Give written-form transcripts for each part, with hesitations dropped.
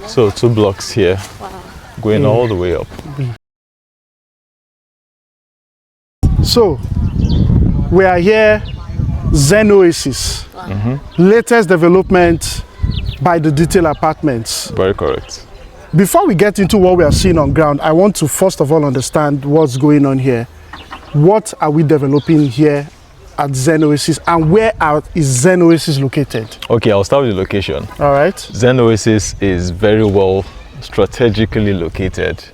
So 2 blocks here, going all the way up. So we are here, Zen Oasis, latest development by the Detail Apartments. Very correct. Before we get into what we are seeing on ground, I want to first of all understand what's going on here. What are we developing here at Zen Oasis, and where is Zen Oasis located? Okay, I'll start with the location. All right. Zen Oasis is very well strategically located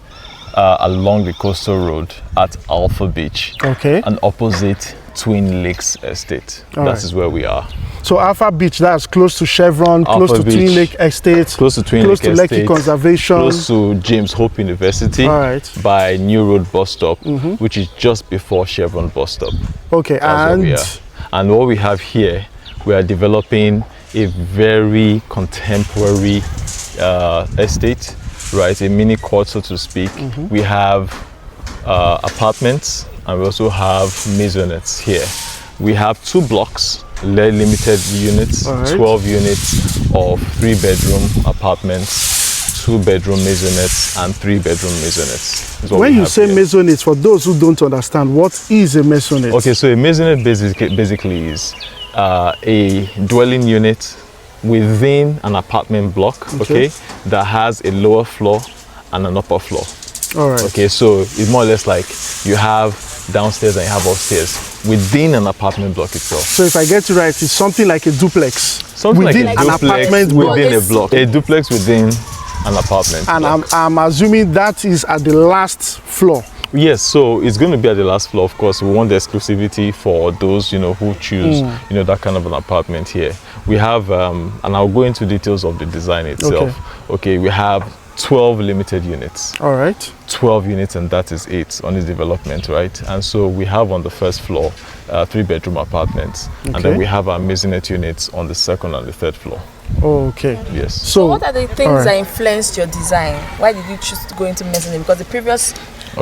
along the coastal road at Alpha Beach, and opposite Twin Lakes Estate. That is where we are. So Alpha Beach, that's close to Chevron, close to Twin Lake Estate, close to Twin Lake Lekki Estate, Conservation, close to James Hope University, by New Road bus stop, which is just before Chevron bus stop. Okay, and what we have here, we are developing a very contemporary estate, right? A mini court, so to speak. We have apartments, and we also have maisonettes here. We have 2 blocks, limited units, 12 units of 3-bedroom apartments, 2-bedroom maisonettes, and 3-bedroom maisonettes. When you say maisonettes, for those who don't understand, what is a maisonette? Okay, so a maisonette basically is a dwelling unit within an apartment block, that has a lower floor and an upper floor. Okay, so it's more or less like you have downstairs and you have upstairs within an apartment block itself. So if I get it right, it's something like a duplex. Something within like a an duplex apartment within a block. A duplex within an apartment and block. I'm assuming that is at the last floor. Yes, so it's going to be at the last floor. Of course, we want the exclusivity for those, who choose, that kind of an apartment here. We have, and I'll go into details of the design itself. Okay, we have 12 limited units. 12 units, and that is 8 on this development, right? And so we have on the first floor 3-bedroom apartments, and then we have our maisonette units on the second and the third floor. Yes. So what are the things that influenced your design? Why did you choose to go into maisonette? Because the previous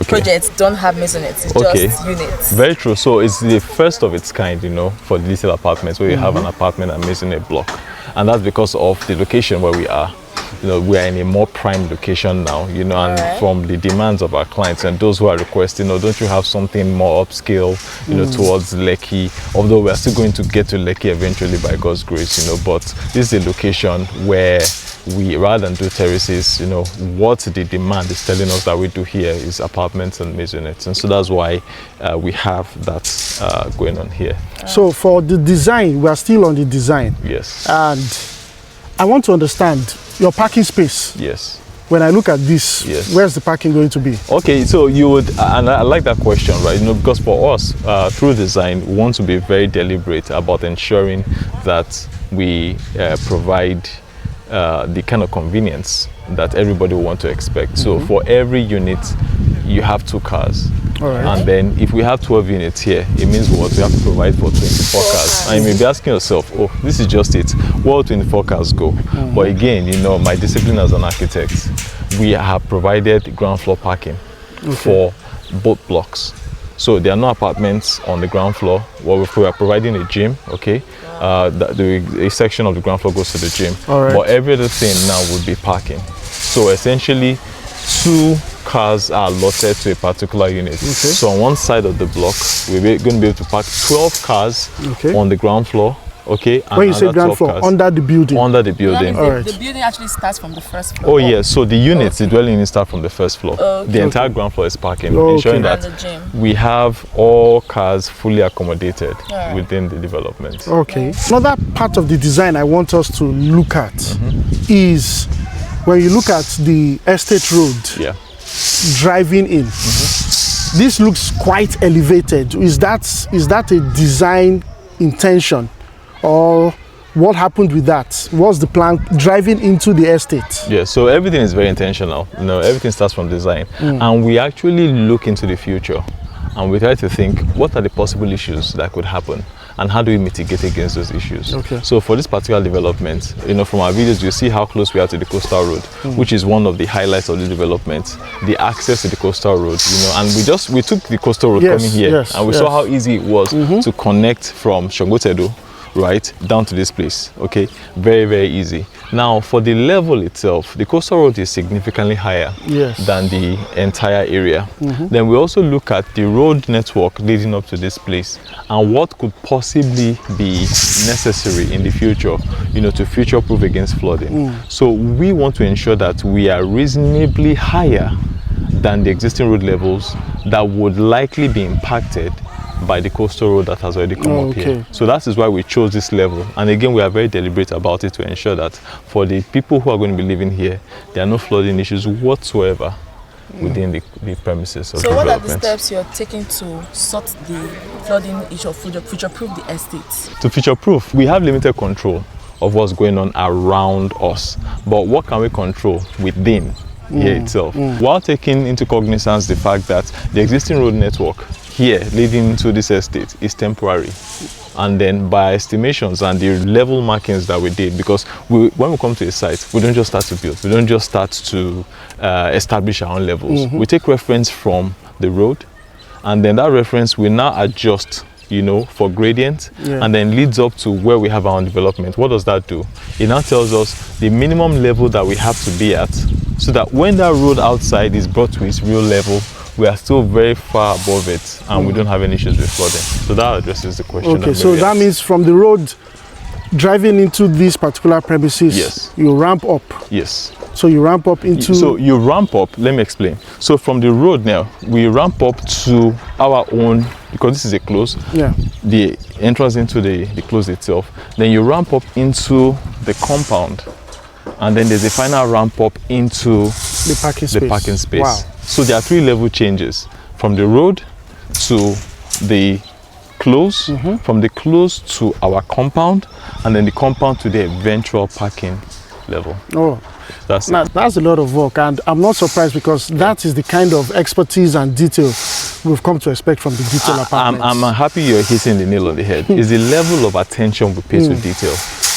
projects don't have maisonettes, it's just units. Very true. So it's the first of its kind, for the Detail Apartments, where you have an apartment and maisonette block. And that's because of the location where we are. We are in a more prime location now, and from the demands of our clients and those who are requesting, don't you have something more upscale, towards Lekki, although we are still going to get to Lekki eventually by God's grace, but this is a location where we, rather than do terraces, what the demand is telling us that we do here is apartments and maisonettes, and so that's why we have that going on here. So for the design, we are still on the design. Yes. And I want to understand your parking space. Yes. When I look at this, where's the parking going to be? Okay, so you would, and I like that question, right? Because for us, through design, we want to be very deliberate about ensuring that we provide the kind of convenience that everybody will want to expect. So for every unit, you have 2 cars. And then if we have 12 units here, it means what? We have to provide for 24 cars. And you may be asking yourself, oh, this is just it. Where will 24 cars go? But again, my discipline as an architect, we have provided ground floor parking for both blocks. So there are no apartments on the ground floor. Well, we are providing a gym, a section of the ground floor goes to the gym. But every other thing now would be parking. So essentially, 2 cars are allotted to a particular unit. So on one side of the block, we're going to be able to park 12 cars on the ground floor. And when you say ground floor, under the building? Under the building. The building actually starts from the first floor. Oh yes, so the units, the dwelling units start from the first floor. The entire ground floor is parking, ensuring that we have all cars fully accommodated within the development. Another part of the design I want us to look at is when you look at the estate road, driving in. This looks quite elevated. Is that a design intention, or what happened with that? What's the plan driving into the estate? Yeah, so everything is very intentional. Everything starts from design, and we actually look into the future, and we try to think, what are the possible issues that could happen, and how do we mitigate against those issues? So for this particular development, from our videos, you see how close we are to the coastal road, which is one of the highlights of the development, the access to the coastal road, and we took the coastal road coming here, and we saw how easy it was to connect from Shongotedo right, down to this place. Okay, very, very easy. Now, for the level itself, the coastal road is significantly higher than the entire area. Then we also look at the road network leading up to this place and what could possibly be necessary in the future, you know, to future-proof against flooding. So we want to ensure that we are reasonably higher than the existing road levels that would likely be impacted by the coastal road that has already come up here. So that is why we chose this level. And again, we are very deliberate about it to ensure that for the people who are going to be living here, there are no flooding issues whatsoever within the premises of So what are the development. steps you're taking to sort the flooding issue, future-proof the estate? To future-proof, we have limited control of what's going on around us. But what can we control within here itself? While taking into cognizance the fact that the existing road network here leading into this estate is temporary, and then by estimations and the level markings that we did, because when we come to a site, we don't just start to build, we don't just start to establish our own levels. We take reference from the road, and then that reference we now adjust, you know, for gradient, and then leads up to where we have our own development. What does that do? It now tells us the minimum level that we have to be at, so that when that road outside is brought to its real level, we are still very far above it, and we don't have any issues with flooding. So that addresses the question. Okay, so that means from the road driving into these particular premises, you ramp up. Yes. So you ramp up into... So you ramp up, let me explain. So from the road now, we ramp up to our own, because this is a close, the entrance into the close itself. Then you ramp up into the compound, and then there's a final ramp up into the parking space. Wow. So there are 3 level changes, from the road to the close, from the close to our compound, and then the compound to the eventual parking level. Oh, that's a lot of work, and I'm not surprised, because that is the kind of expertise and detail we've come to expect from the detail apartments. I'm happy you're hitting the nail on the head. It's the level of attention we pay to detail.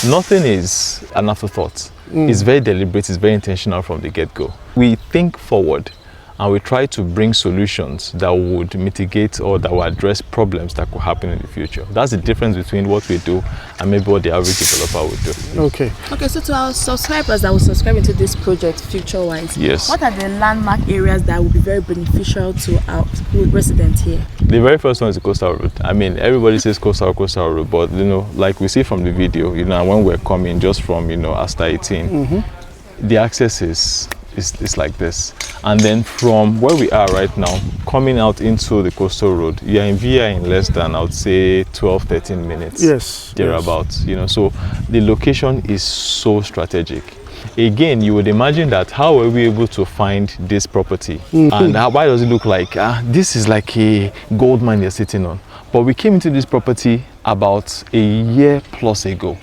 Nothing is an afterthought. It's very deliberate, it's very intentional from the get-go. We think forward, and we try to bring solutions that would mitigate or that will address problems that could happen in the future. That's the difference between what we do and maybe what the average developer would do. Okay, so to our subscribers that will subscribe into this project future-wise, what are the landmark areas that will be very beneficial to our residents here? The very first one is the coastal road. I mean, everybody says coastal road, but you know, like we see from the video, you know, when we're coming just from, you know, Asta 18, the access is like this, and then from where we are right now, coming out into the coastal road, you're in VI in less than, I would say, 12-13 minutes, thereabouts. You know, so the location is so strategic. Again, you would imagine that how are we able to find this property, and why does it look like this is like a gold mine you're sitting on? But we came into this property about a year plus ago.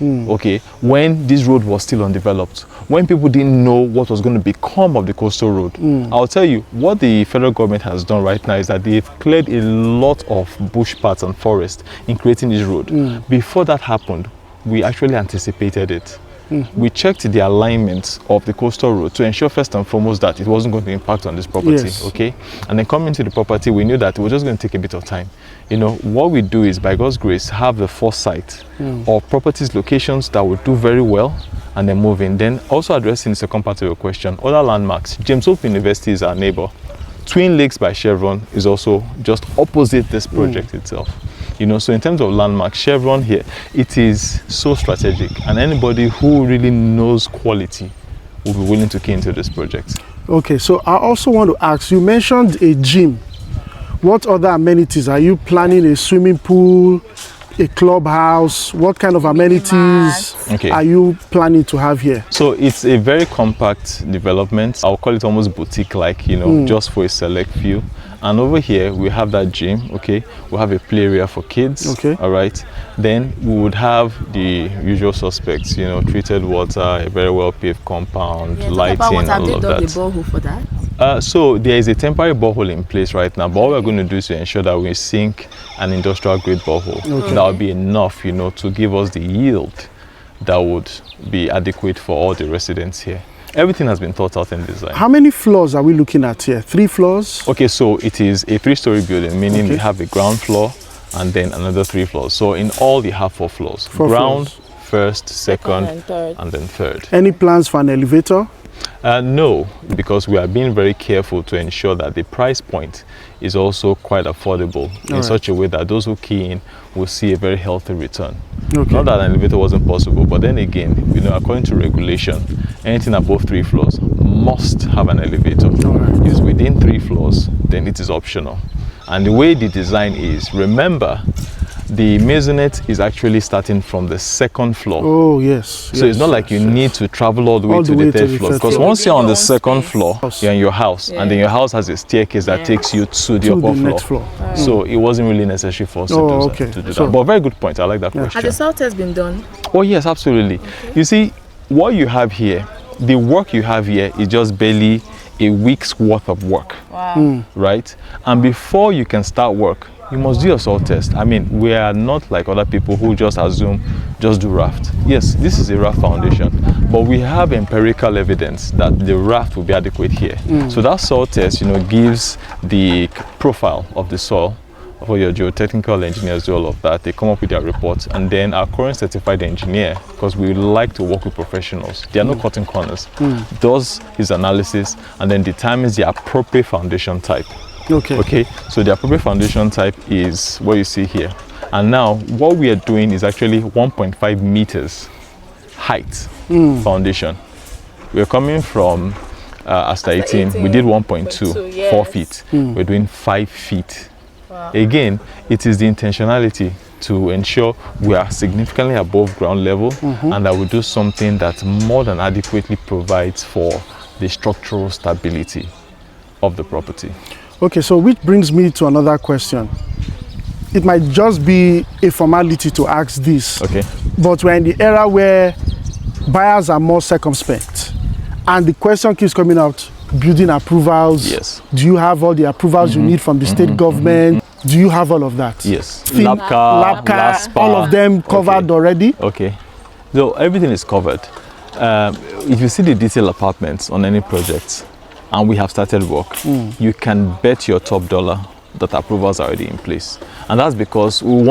Okay, when this road was still undeveloped, when people didn't know what was going to become of the coastal road. I'll tell you, what the federal government has done right now is that they've cleared a lot of bush paths and forest in creating this road. Before that happened, we actually anticipated it. We checked the alignment of the coastal road to ensure first and foremost that it wasn't going to impact on this property, okay? And then coming to the property, we knew that it was just going to take a bit of time. You know, what we do is, by God's grace, have the foresight of properties, locations that would do very well, and then move in. Then also addressing the second part of your question, other landmarks. James Hope University is our neighbor. Twin Lakes by Chevron is also just opposite this project itself. You know, so in terms of landmarks, Chevron here, it is so strategic, and anybody who really knows quality will be willing to key into this project. Okay, so I also want to ask, you mentioned a gym. What other amenities? Are you planning a swimming pool, a clubhouse? What kind of amenities are you planning to have here? So it's a very compact development. I'll call it almost boutique-like, you know, just for a select few. And over here, we have that gym, okay? We'll have a play area for kids, all right? Then we would have the usual suspects, you know, treated water, a very well-paved compound, lighting, all of that. Have they done the borehole for that? So there is a temporary borehole in place right now, but what we're going to do is to ensure that we sink an industrial-grade borehole. That will be enough, you know, to give us the yield that would be adequate for all the residents here. Everything has been thought out in design. How many floors are we looking at here? 3 floors? Okay, so it is a 3-story building, meaning we have a ground floor, and then another 3 floors. So in all, you have 4 floors. 4 Ground, floors. first, second, and then third. Any plans for an elevator? No, because we are being very careful to ensure that the price point is also quite affordable in such a way that those who key in will see a very healthy return. Okay. Not that an elevator wasn't possible, but then again, according to regulation, anything above 3 floors must have an elevator. If it's within 3 floors, then it is optional. And the way the design is, remember, the maisonette is actually starting from the 2nd floor. Oh, yes. So it's not like you need to travel all the way to the 3rd floor. Because once you're on the 2nd floor, you're in your house. And then your house has a staircase that takes you to the upper floor. So it wasn't really necessary for us to do that. But very good point. I like that question. Has the soil test been done? Oh, yes, absolutely. You see, what you have here, the work you have here is just barely a week's worth of work. Wow. Right? And before you can start work, you must do your soil test. I mean, we are not like other people who just assume, just do raft. Yes, this is a raft foundation, but we have empirical evidence that the raft will be adequate here. So that soil test, gives the profile of the soil. For your geotechnical engineers do all of that. They come up with their reports, and then our current certified engineer, because we like to work with professionals, there are no cutting corners, does his analysis and then determines the appropriate foundation type. Okay, so the appropriate foundation type is what you see here. And now what we are doing is actually 1.5 meters height foundation. We're coming from after 18, we did 1.2, 4 feet. We're doing 5 feet. Wow. Again, it is the intentionality to ensure we are significantly above ground level and that we do something that more than adequately provides for the structural stability of the property. Okay, so which brings me to another question. It might just be a formality to ask this, but we're in the era where buyers are more circumspect, and the question keeps coming out: building approvals. Yes. Do you have all the approvals you need from the state government? Do you have all of that? Yes. LAPCA, all of them covered already? Okay. So everything is covered. If you see the detailed apartments on any project, and we have started work, you can bet your top dollar that approvals are already in place. And that's because we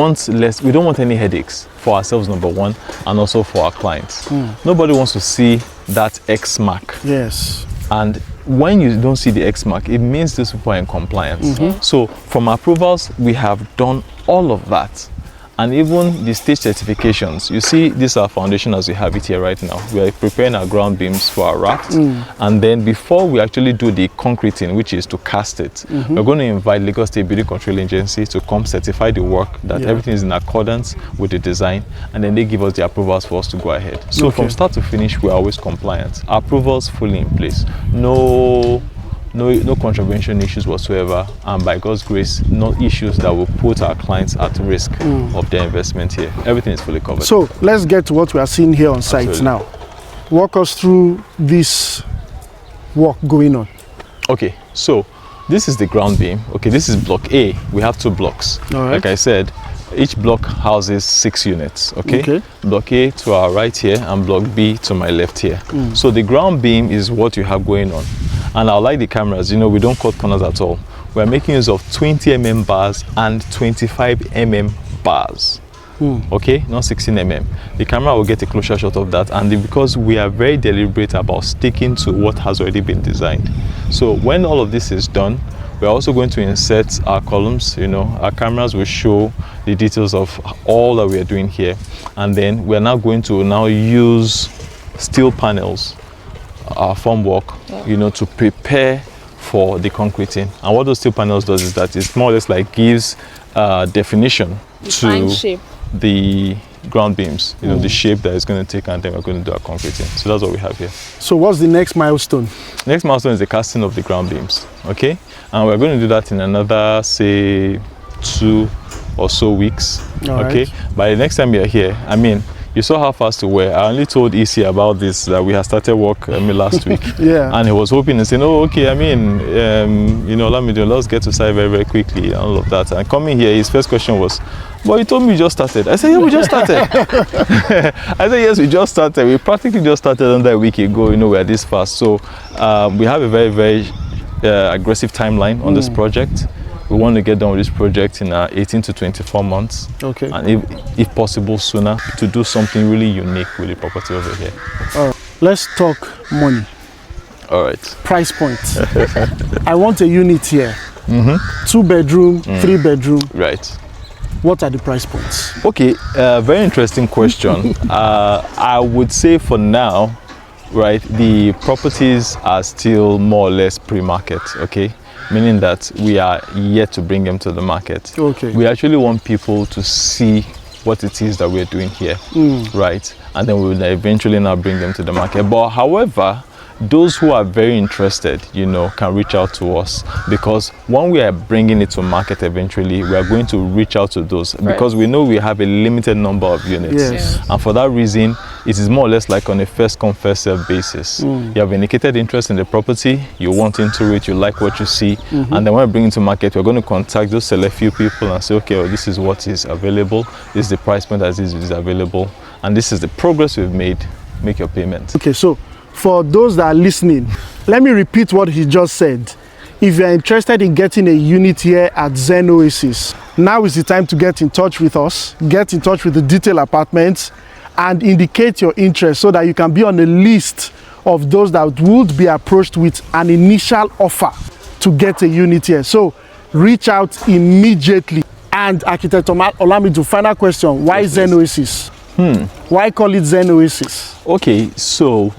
don't want any headaches for ourselves, number one, and also for our clients. Nobody wants to see that X mark. Yes. And when you don't see the X mark, it means these people are in compliance. So from approvals, we have done all of that. And even the stage certifications, you see this our foundation as we have it here right now. We are preparing our ground beams for our raft. And then before we actually do the concreting, which is to cast it, we're going to invite Lagos State Building Control Agency to come certify the work, that everything is in accordance with the design, and then they give us the approvals for us to go ahead. So from start to finish, we're always compliant. Approvals fully in place. No contravention issues whatsoever, and by God's grace, no issues that will put our clients at risk of their investment here. Everything is fully covered. So let's get to what we are seeing here on site now. Walk us through this work going on. Okay, so this is the ground beam. Okay, this is block A. We have 2 blocks. Like I said, each block houses 6 units. Okay? Block A to our right here, and block B to my left here. So the ground beam is what you have going on. And I like the cameras, we don't cut corners at all. We're making use of 20mm bars and 25mm bars. Okay, not 16mm. The camera will get a closer shot of that, and because we are very deliberate about sticking to what has already been designed. So when all of this is done, we're also going to insert our columns. Our cameras will show the details of all that we are doing here, and then we're now going to use steel panels, our formwork, to prepare for the concreting. And what those steel panels does is that it's more or less like gives definition to the ground beams, the shape that it's going to take, and then we're going to do our concreting. So that's what we have here. So what's the next milestone? Next milestone is the casting of the ground beams. Okay, and we're going to do that in another, say, 2 or so weeks. Okay, by the next time you're here, you saw how fast we were. I only told EC about this, that we had started work last week. And he was hoping and saying, oh, okay, let's get to site very, very quickly and all of that. And coming here, his first question was, but you told me you just started. I said, yeah, we just started. I said, yes, we just started. We practically just started under a week ago, we're this fast. So we have a very, very aggressive timeline on this project. We want to get done with this project in 18 to 24 months. Okay. And if possible sooner, to do something really unique with the property over here. All right. Let's talk money. All right. Price point. I want a unit here. 2 bedroom, 3 bedroom. Right. What are the price points? Okay, very interesting question. I would say for now, right, the properties are still more or less pre-market, okay? Meaning that we are yet to bring them to the market. Okay. We actually want people to see what it is that we're doing here, right? And then we will eventually now bring them to the market. But however, those who are very interested, you know, can reach out to us, because when we are bringing it to market eventually, we are going to reach out to those, because we know we have a limited number of units. Yes. And for that reason, it is more or less like on a first come first serve basis. You have indicated interest in the property, you want into it, you like what you see, and then when we bring it to market, we're going to contact those select few people and say, okay, well, this is what is available, this is the price point that is available, and this is the progress we've made. Make your payment. Okay, so for those that are listening, let me repeat what he just said. If you're interested in getting a unit here at Zen Oasis, now is the time to get in touch with us, get in touch with the Detail Apartments, and indicate your interest so that you can be on a list of those that would be approached with an initial offer to get a unit here. So reach out immediately. And Architect Olamido, final question, why Zen Oasis? Why call it Zen Oasis? Okay, so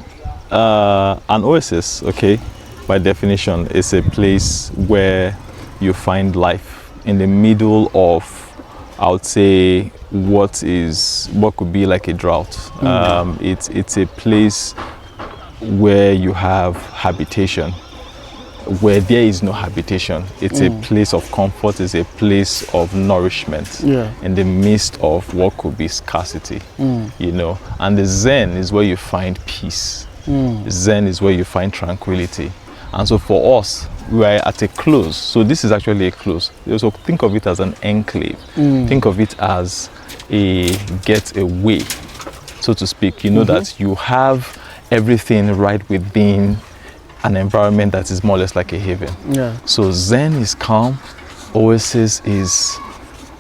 an oasis, okay, by definition, is a place where you find life in the middle of, I would say, what could be like a drought. It's a place where you have habitation. Where there is no habitation, it's a place of comfort, it's a place of nourishment in the midst of what could be scarcity, you know. And the Zen is where you find peace. Zen is where you find tranquility. And so for us, we are at a close. So this is actually a close. So think of it as an enclave. Think of it as a getaway, so to speak. You know that you have everything right within an environment that is more or less like a haven. So Zen is calm, Oasis is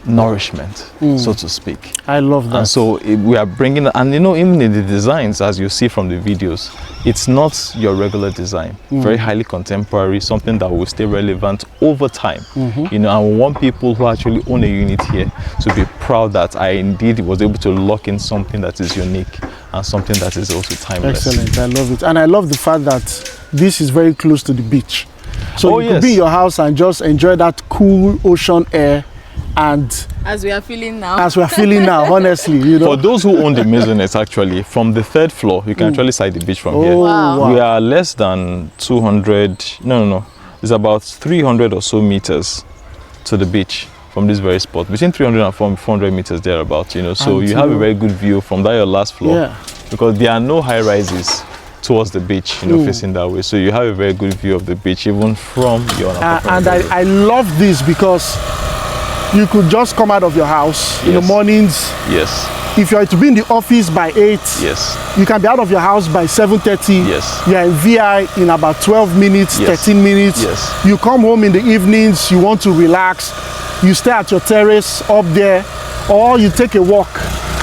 nourishment, so to speak. I love that. And so we are bringing, and you know, even in the designs, as you see from the videos, it's not your regular design. Very highly contemporary, something that will stay relevant over time. You know, and we want people who actually own a unit here to be proud that I indeed was able to lock in something that is unique and something that is also timeless. Excellent, I love it. And I love the fact that this is very close to the beach. So you could be in your house and just enjoy that cool ocean air. And as we are feeling now, honestly, you know. For those who own the Maisonette, actually, from the 3rd floor, you can actually sight the beach from here. Wow. We are less than 200, no, it's about 300 or so meters to the beach from this very spot, between 300 and 400 meters thereabouts, you know. So you have a very good view from that your last floor, because there are no high rises towards the beach, you know, facing that way. So you have a very good view of the beach, even from your and I love this because you could just come out of your house in the mornings. Yes. If you are to be in the office by 8, yes, you can be out of your house by 7:30. Yes. You are in VI in about 12 minutes, 13 minutes. Yes. You come home in the evenings, you want to relax, you stay at your terrace up there, or you take a walk.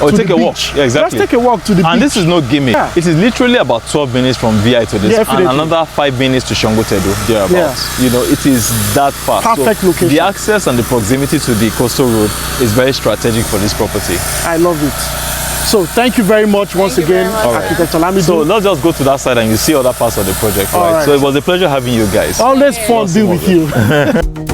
Or take a walk. Yeah, exactly. Just take a walk to the beach. And this is no gimmick. It is literally about 12 minutes from VI to this, and another 5 minutes to Shongotedo, thereabouts. You know, it is that fast. Perfect location. The access and the proximity to the coastal road is very strategic for this property. I love it. So thank you very much once again, Architect Olamido. So let's just go to that side and you see other parts of the project. Right? So it was a pleasure having you guys. Always fun being with you.